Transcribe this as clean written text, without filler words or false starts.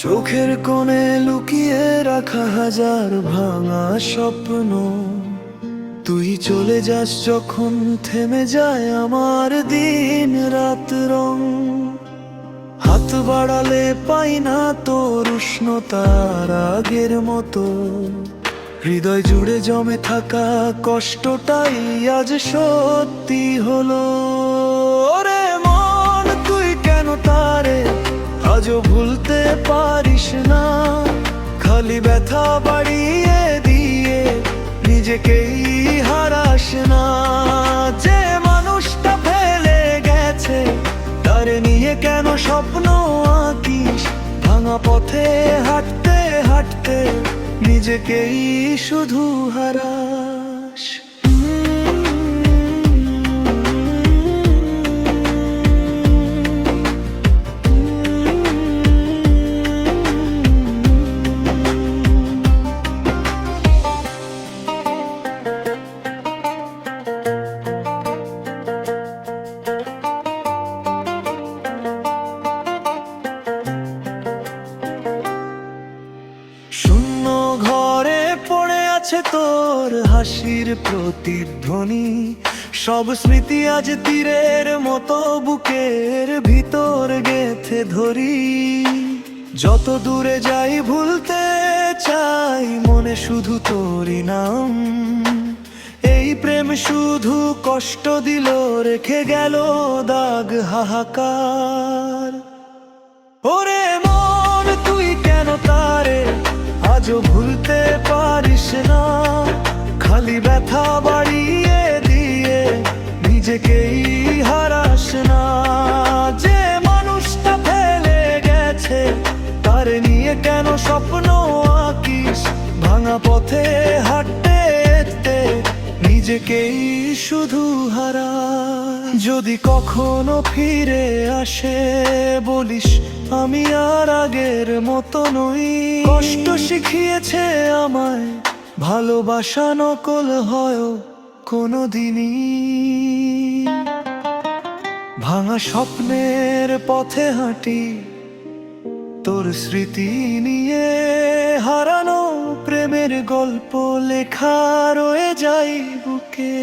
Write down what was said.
চোখের কোণে লুকিয়ে রাখা হাজার ভাঙা স্বপ্ন, তুই চলে যাস যখন থেমে যায় আমার দিন রাত রং। হাত বাড়ালে পাই না তোর উষ্ণতার আগের মতো, হৃদয় জুড়ে জমে থাকা কষ্টটাই আজ সত্যি হলো। ওরে মন, তুই কেন তারে আজও ভুলতে পারিস না? খালি ব্যথা বাড়িয়ে দিয়ে নিজেকেই হারাস না। যে মানুষটা ফেলে গেছে তারে নিয়ে কেন স্বপ্ন আঁকিস? ভাঙা পথে হাঁটতে হাঁটতে নিজেকেই শুধু হারাস। শূন্য ঘরে পড়ে আছে তোর হাসির প্রতিধ্বনি, সব স্মৃতি আজ তীরের মতো বুকের ভিতর গেথে ধরি। যত দূরে যাই ভুলতে চাই মনে শুধু তোরই নাম। এই প্রেম শুধু কষ্ট দিল, রেখে গেল দাগ হাহাকার। ওরে মন, তুই কেন তারে আজও ভুলতে পারিস না? খালি ব্যথা বাড়িয়ে দিয়ে নিজেকেই হারাস না। যে মানুষটা ফেলে গেছে তারে নিয়ে কেন স্বপ্ন আঁকিস? ভাঙা পথে হাঁটতে হাঁটতে নিজেকেই শুধু হারা। যদি কখনো ফিরে আসে বলিস আমি আর আগের মতো নই। কষ্ট শিখিয়েছে আমায় ভালোবাসা নকল হয় কোনোদিনই। ভাঙা স্বপ্নের পথে হাঁটি তোর স্মৃতি নিয়ে, হারানো প্রেমের গল্প লেখা রয়ে যায় বুকে।